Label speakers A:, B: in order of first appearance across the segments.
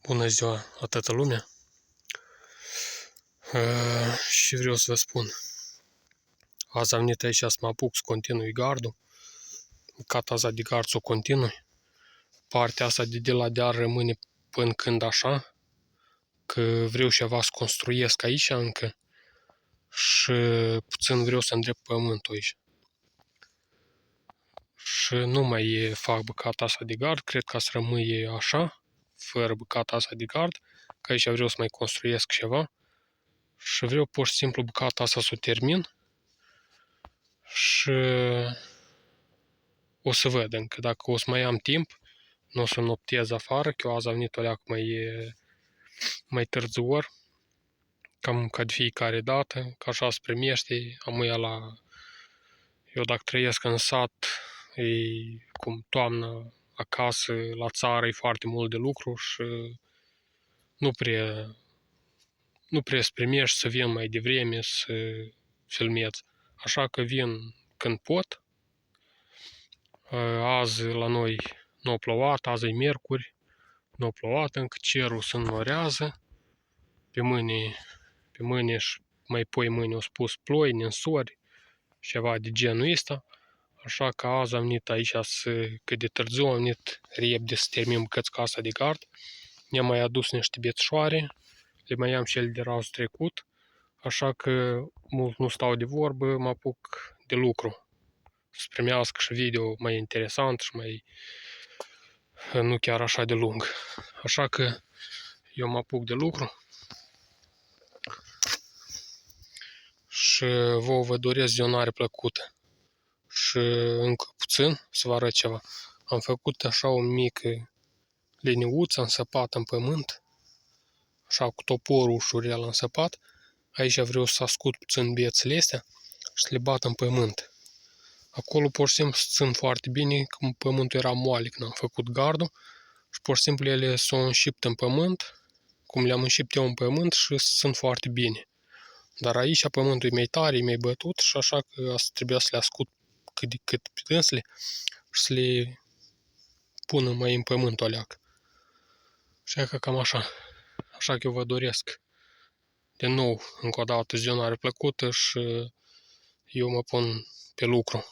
A: Bună ziua la toată lumea! Și vreau să vă spun, azi am venit aici să mă apuc să continui gardul, cata asta de gard să o continui, partea asta de la deal rămâne până când așa, că vreau ceva să construiesc aici încă și puțin vreau să îndrept pământul aici. Și nu mai fac bucata asta de gard, cred că să rămâie așa, fără bucata asta de gard, că aici vreau să mai construiesc ceva. Și vreau pur și simplu bucata asta să o termin și o să văd încă dacă o să mai am timp, nu o să noptez afară, că eu azi am venit o leacă mai târziu ori, cam ca de fiecare dată, că așa se primește, eu dacă trăiesc în sat, e cum toamna acasă, la țară, e foarte mult de lucru și nu prea se primește să vin mai devreme să filmez. Așa că vin când pot. Azi la noi nu a plouat, azi e miercuri, nu a plouat încă, cerul se înnorează. Pe mâine și mai poi mâine au spus ploi, ninsori, ceva de genul ăsta. Așa că azi am venit aici cât de târziu, am venit repede să termin bucățica asta de gard. Ne-am mai adus niște bețșoare, le mai am și ele de razul trecut. Așa că mult nu stau de vorbă, mă apuc de lucru. Să primească și video mai interesant și mai nu chiar așa de lung. Așa că eu mă apuc de lucru și vouă vă doresc zionare plăcută. Și încă puțin să vă arăt ceva. Am făcut așa o mică liniuță însăpată în pământ, așa cu toporul ușurel însăpat. Aici vreau să ascult puțin bețele astea și să le bat în pământ. Acolo pur și simplu se țin foarte bine, că pământul era moale când am făcut gardul și pur și simplu ele s-au înșipt în pământ, cum le-am înșipt eu în pământ și se țin foarte bine. Dar aici pământul e mai tare, e mai bătut și așa că asta trebuia să le ascut cât de cât pe dânsele și să le pun mai în pământ o leacă. Așa că cam așa. Așa că eu vă doresc de nou încă o dată zionare plăcută și eu mă pun pe lucru.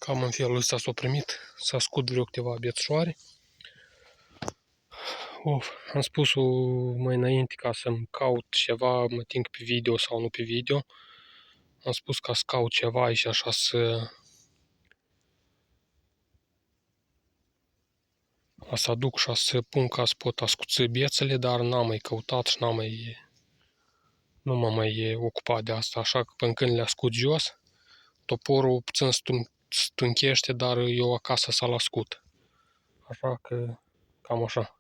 A: Cam în felul ăsta s-a primit. S-a scut vreo câteva bețșoare. Am spus-o mai înainte ca să-mi caut ceva, mă ting pe video sau nu pe video. Am spus ca să caut ceva aici așa să aduc și să pun ca să pot ascuți bețele, dar n-am mai căutat și nu m-am mai ocupat de asta, așa că până când le ascut jos, toporul puțin stunchește, dar eu acasă s-a ascut. Așa că cam așa.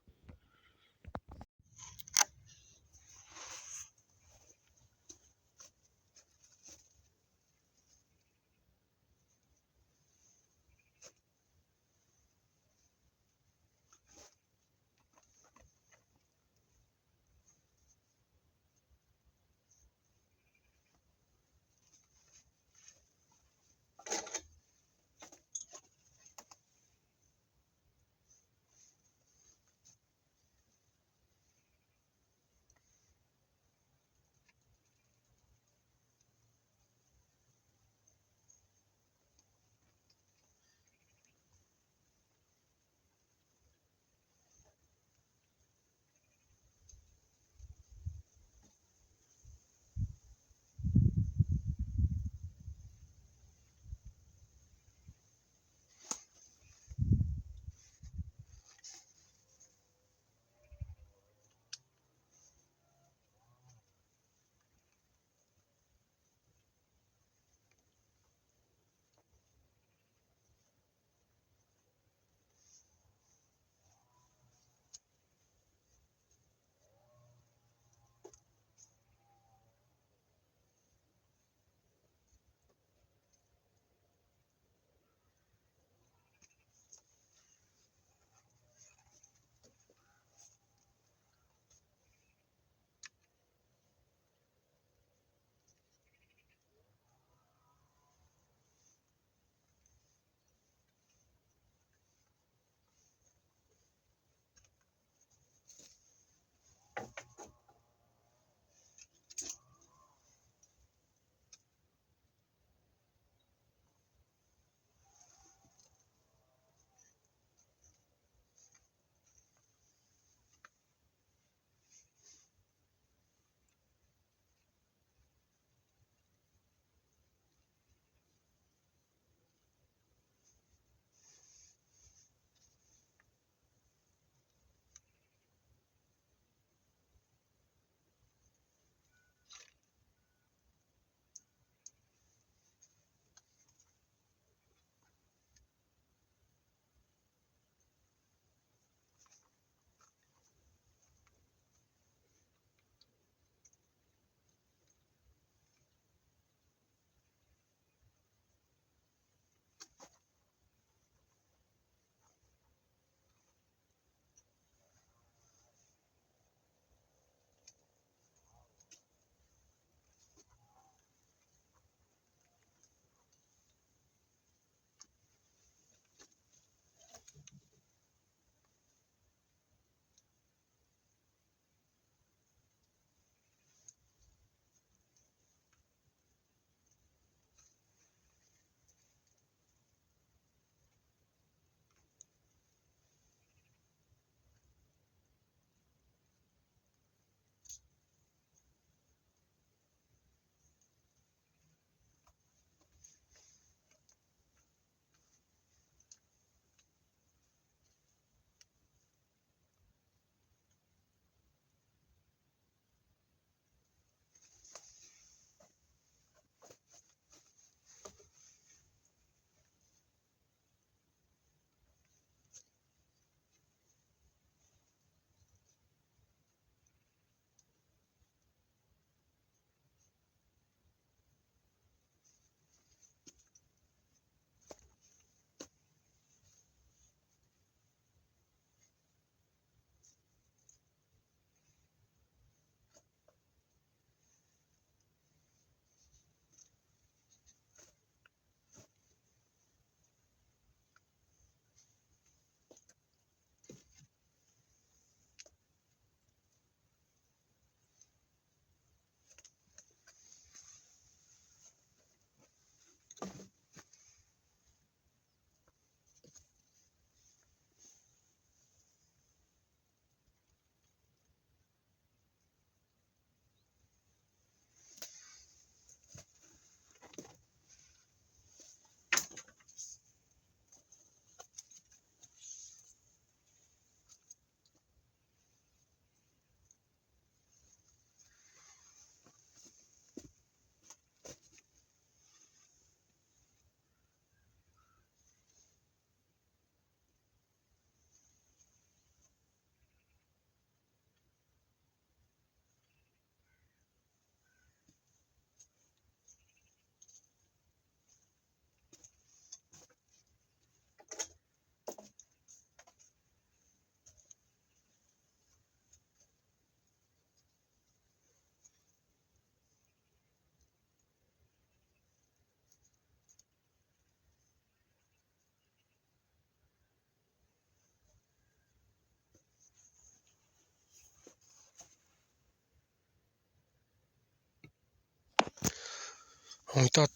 A: Am uitat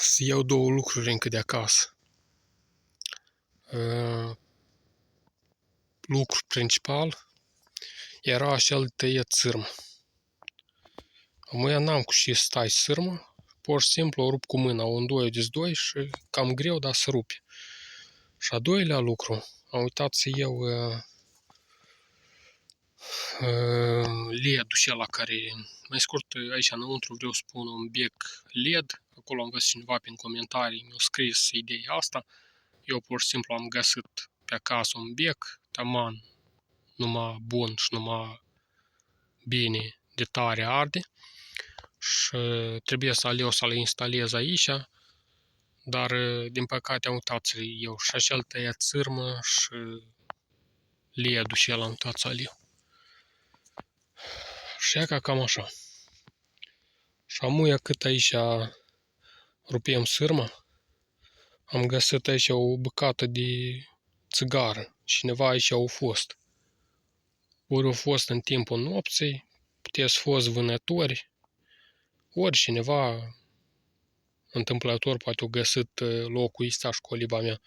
A: să iau două lucruri încă de acasă. Lucru principal era acel de tăiat sârmă. Mâia n-am cu ce să tai sârmă, pur și simplu o rup cu mâna, o îndoi, dezdoi și cam greu, dar se rupe. Și a doilea lucru, am uitat să iau LED-ul ăla care, mai scurt, aici înăuntru vreau să pun un bec LED, acolo am găsit cineva prin comentarii, mi-a scris ideea asta, eu pur și simplu am găsit pe acasă un bec, taman, numai bun și numai bine de tare arde și trebuie să le instalez aici, dar din păcate am uitat să iau și acel tăiat sârmă și LED-ul și el am uitat să iau. Și e cam așa. Și amuia cât aici rupem sârma, am găsit aici o bucată de țigară. Cineva aici a fost. Ori a fost în timpul nopții, puteți fost vânători, ori cineva întâmplător poate a găsit locul ăsta și coliba mea.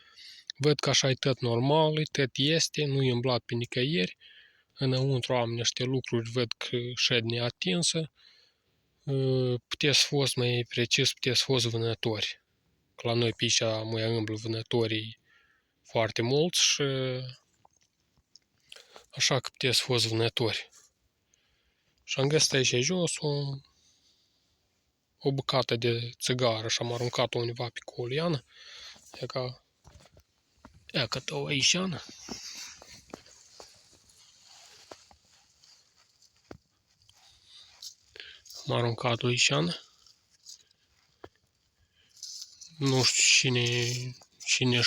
A: Văd că așa e tot normal, e tot este, nu e îmblat pe nicăieri. Înăuntru am niște lucruri, văd că șed neatinsă. Puteți fost, mai precis, puteți fost vânători. Că la noi pe aici mai îmblă vânătorii foarte mulți și așa că puteți fost vânători. Și am găsit aici jos o bucată de țigară și am aruncat-o undeva pe coliană. E că tău aici, Ana. Am aruncat-o aici, Ana. Nu știu cine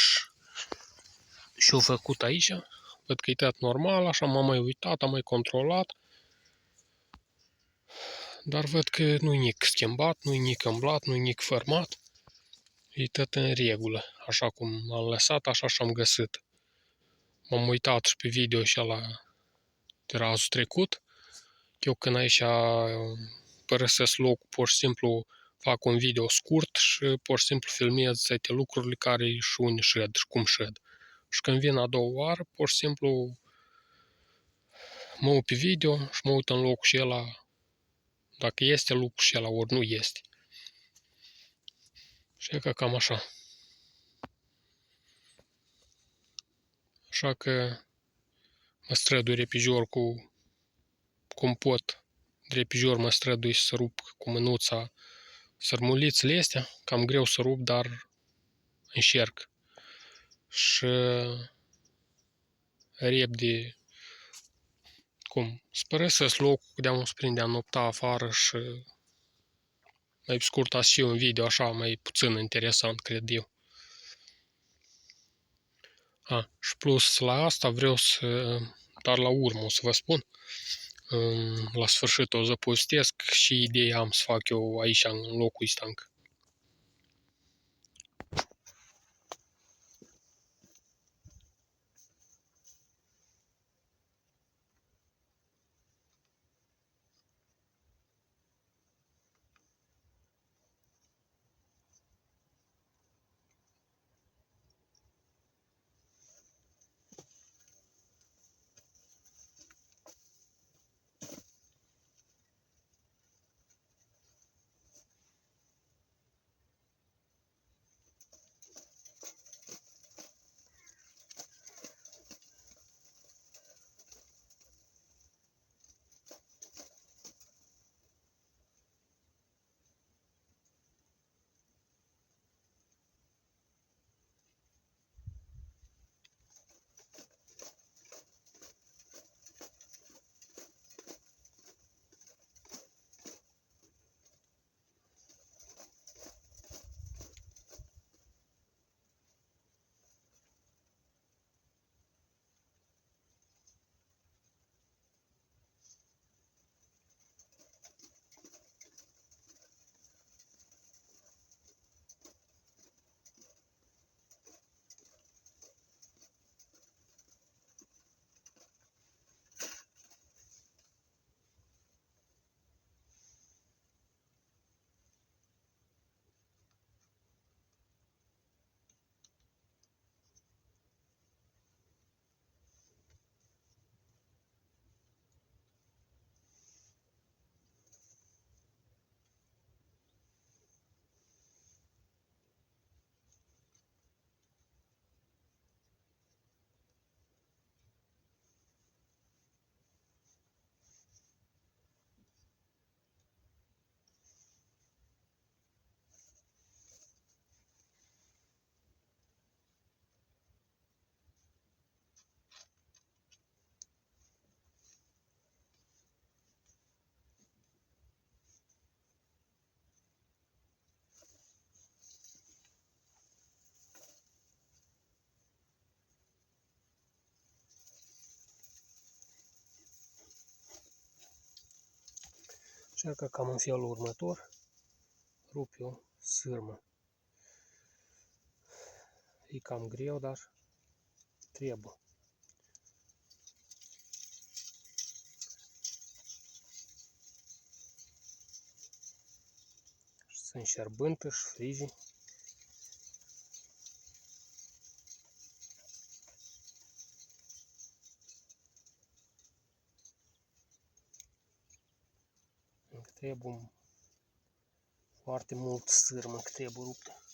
A: și-a făcut aici. Văd că e tot normal, așa m-am mai uitat, am mai controlat. Dar văd că nu-i nic schimbat, nu-i nic îmblat, nu-i nic format. E tot în regulă. Așa cum am lăsat, așa și-am găsit. M-am uitat și pe video și la de razul trecut. Eu când aici părăsesc locul, pur și simplu fac un video scurt și pur și simplu filmez toate lucrurile care și unde șed și cum șed. Și când vin a doua oară, pur și simplu mă uit pe video și mă uit în locul și ăla, dacă este locul și ăla, ori nu este. Și e că cam așa. Așa că mă strădui repijor cum pot. De repijor mă strădui să rup cu mânuța sărmulițele astea. Cam greu să rup, dar încerc. Și repede, să părăsesc locul, de-am sprinde a nopta afară și mai scurt și un video așa mai puțin interesant, cred eu. Și plus la asta vreau să, dar la urmă o să vă spun, la sfârșit o să postesc și ideea am să fac eu aici în locul ăsta încă. Așa că cam în felul următor rup eu sârmă. E cam greu, dar trebuie. Sunt șerbântă și frigi. Trebuie foarte mult sârmă, că trebuie ruptă.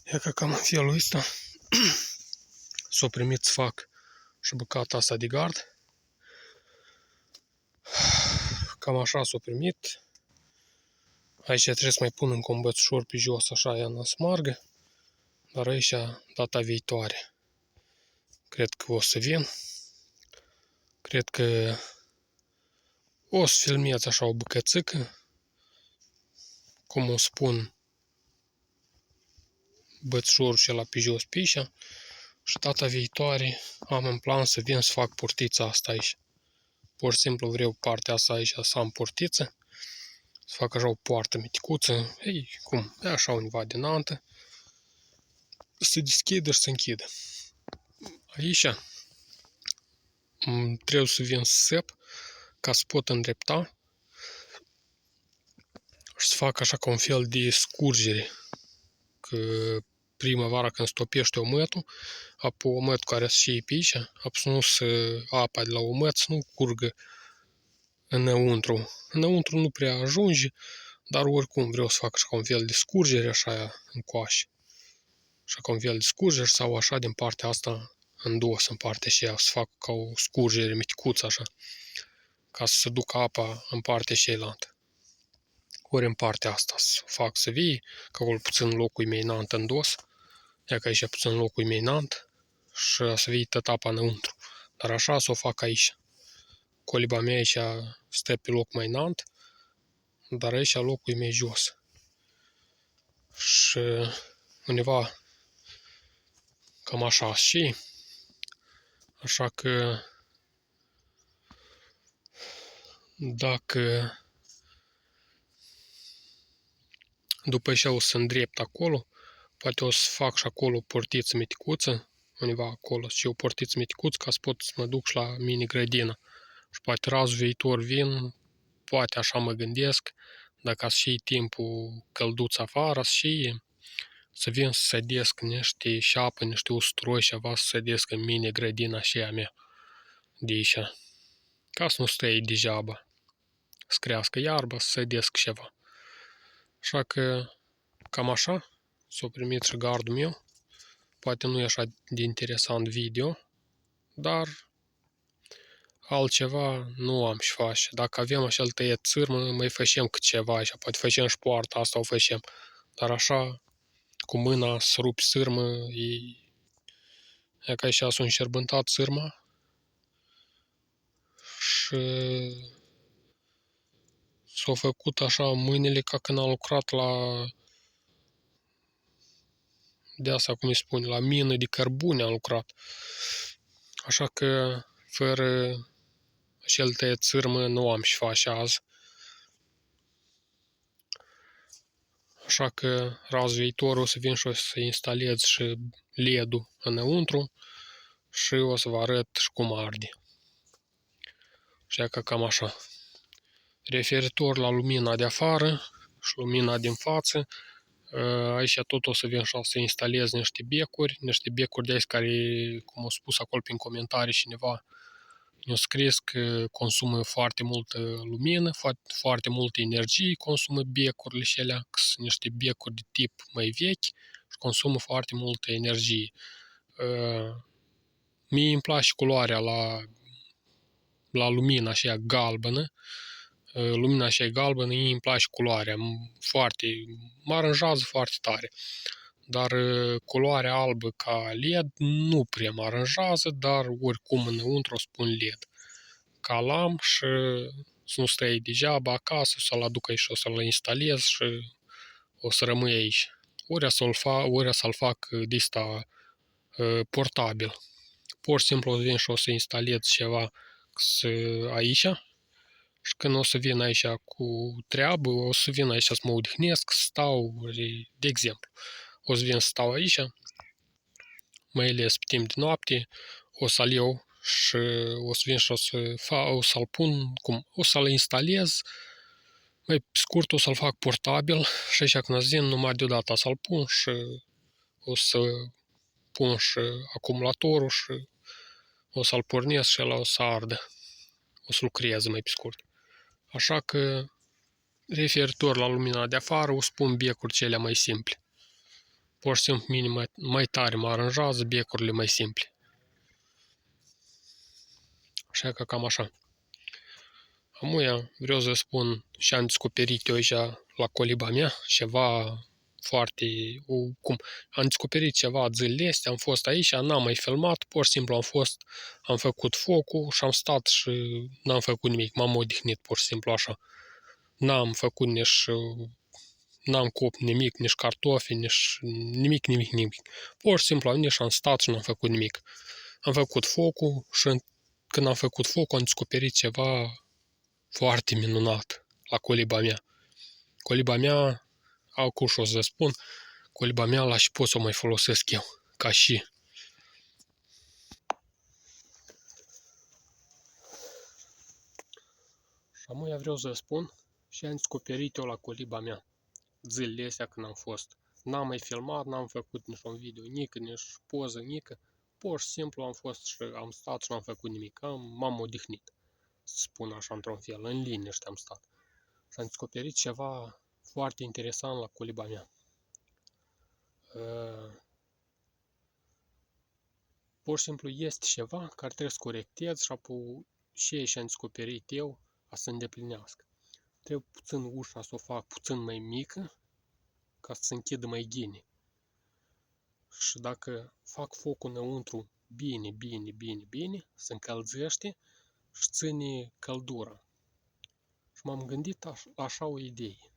A: E că cam în felul ăsta s-o primit să fac și bucata asta de gard. Cam așa s-o primit. Aici trebuie să mai pun încă un bățușor pe jos, așa ea să margă. Dar aici data viitoare cred că o să vin. Cred că o să filmez așa o bucățică, cum o spun, bățușorul și la pe jos pe aici. Și data viitoare am în plan să vin să fac portița asta aici. Pur și simplu vreau partea asta aici să am portiță. Să fac așa o poartă miticuță. Ei, cum? E așa undeva din antă. Să se deschidă și să închidă. Aici trebuie să vin să sep ca să pot îndrepta și să fac așa ca un fel de scurgere. Că primăvara când stopește omătul, apoi omătul care se șie pe aici, apoi apa de la omăt să nu curgă înăuntru. Înăuntru nu prea ajunge, dar oricum vreau să fac așa ca un fel de scurgere așa în coașe. Așa ca un fel de scurgere sau așa din partea asta în dos, în partea aceea, să fac ca o scurgere miticuță așa, ca să se ducă apa în partea cealaltă. Ori în partea asta să fac să vii, că acolo puțin locul meu înalt în dos, ia că aici puțin locul meu înalt și să vii tot apa înăuntru. Dar așa să o fac aici. Coliba mea aici stă pe loc mai înalt, dar aici locul e mai jos. Și undeva cam așa și așa că dacă după ce o să îndrept acolo, poate o să fac și acolo o portiță miticuță, undeva acolo, și o portiță miticuță ca să pot să mă duc și la mini-grădină. Și poate razul viitor vin, poate așa mă gândesc, dacă să și timpul călduț afară, să vin să sădesc niște șapă, niște usturoi și ceva să sădesc în mini-grădina aceea mea de aici. Ca să nu stai degeaba. Să crească iarba, să sădesc ceva. Așa că cam așa s-a primit și gardul meu. Poate nu e așa de interesant video, dar altceva nu am și face. Dacă avem așa tăiet țârmă, mai facem cât ceva așa, poate facem și poarta asta o facem. Dar așa, cu mâna să rupi țârmă, e ca așa s-a înșerbântat țârma și s-a făcut așa mâinile ca când am lucrat la de asta, cum îi spune, la mină de cărbune am lucrat. Așa că, fără acel tăiet țârmă, nu am și face azi. Așa că, raz viitor o să vin și o să instalez și LED-ul înăuntru și o să vă arăt și cum arde. Așa că cam așa. Referitor la lumina de afară și lumina din față, aici tot o să vin și o să instalez niște becuri de aici care, cum a spus acolo prin comentarii cineva, ne-a scris că consumă foarte multă lumină, foarte multă energie, consumă becurile și alea, că sunt niște becuri de tip mai vechi și consumă foarte multă energie. Mie îmi place culoarea la lumina aceea galbenă, lumina aceea galbenă, mie îmi place culoarea, mă aranjează foarte tare. Dar culoarea albă ca LED nu prea mă aranjează, dar oricum înăuntru o spun LED. Ca l-am și să nu stai degeaba acasă, să-l aduc aici și o să-l instalez și o să rămâi aici. Ori să-l fac de ăsta portabil. Pur și simplu o să vin și o să instalez ceva aici și când o să vin aici cu treabă, o să vin aici să mă odihnesc, să stau, de exemplu. O să vin să stau aici, mai ales pe timp de noapte, o să-l iau și o să vin și o să-l pun, o să-l instalez, mai scurt o să-l fac portabil și aici când îți vin numai deodată să-l pun și o să pun și acumulatorul și o să-l pornesc și el o să ardă. O să lucreze mai pe scurt. Așa că, referitor la lumina de afară, o spun becuri cele mai simple. pur și simplu mine mai tare mă aranjează, becurile mai simple. Așa că cam așa. Amuia vreau să spun și am descoperit eu aici la coliba mea ceva foarte... am descoperit ceva zilele astea, am fost aici, n-am mai filmat, pur și simplu am făcut focul și am stat și n-am făcut nimic, m-am odihnit pur și simplu așa. N-am copt nimic, nici cartofi, nici nimic. Pur și simplu am venit și am stat și n-am făcut nimic. Am făcut focul și când am făcut focul am descoperit ceva foarte minunat la coliba mea. Coliba mea, acum și o să spun, coliba mea la și pot să o mai folosesc eu, ca și. Și amuia vreau să spun și am descoperit eu la coliba mea zilele astea când am fost. N-am mai filmat, n-am făcut nici un video, nici poză, pur și simplu am fost și am stat și n-am făcut nimic, m-am odihnit, să spun așa într-un fel, în liniște am stat. Și am descoperit ceva foarte interesant la coliba mea. Pur și simplu este ceva care trebuie să corectez și apoi și am descoperit eu a să îndeplinească. Trebuie puțin ușa să o fac puțin mai mică ca să se închidă mai bine. Și dacă fac focul înăuntru bine, se încălzește și ține căldura. Și m-am gândit așa o idee.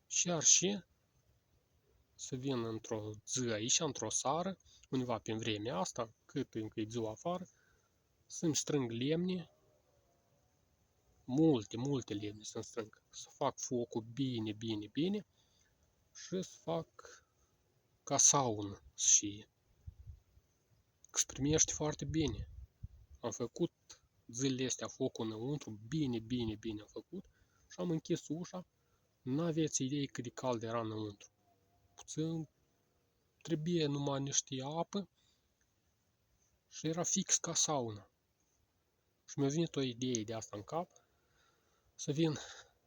A: Și să vin într-o zi aici, într-o seară, undeva prin vremea asta, cât încă e ziua afară, să-mi strâng lemne, multe lemne să-mi strâng, să fac focul bine și să fac ca saună și exprimește foarte bine. Am făcut zilele astea focul înăuntru, bine am făcut și am închis ușa, n-aveți idee cât de cald era înăuntru. Puțin trebuie numai niște apă și era fix ca sauna. Și mi-a venit o idee de asta în cap, să vin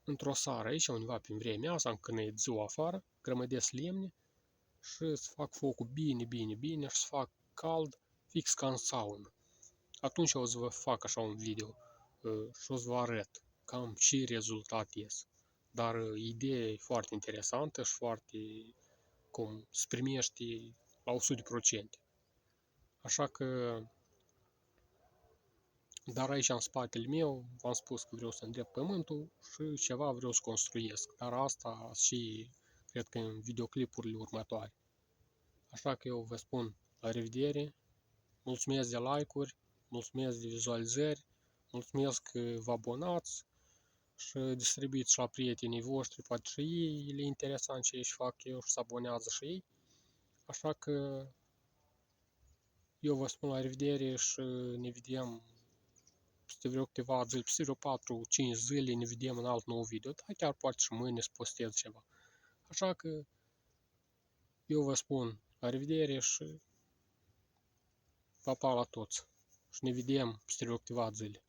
A: într-o seară aici, undeva prin vremea asta, când e ziua afară, grămădesc lemne și să fac focul bine și să fac cald, fix ca în saună. Atunci o să vă fac așa un video și o să vă arăt cam ce rezultat ies. Dar ideea e foarte interesantă și foarte cum se primește la 100%. Așa că, dar aici în spatele meu v-am spus că vreau să îndrept pământul și ceva vreau să construiesc. Dar asta și cred că în videoclipurile următoare. Așa că eu vă spun la revedere, mulțumesc de like-uri, mulțumesc de vizualizări, mulțumesc că vă abonați și distribuiți la prietenii voștri, poate și ei le interesant ce își fac eu și se abonează și ei. Așa că eu vă spun la revedere și ne vedem peste vreo câteva zile, peste vreo 4-5 zile ne vedem în alt nou video, dar chiar poate și mâine să postez ceva. Așa că eu vă spun la revedere și pa la toți. Și ne vedem peste vreo câteva zile.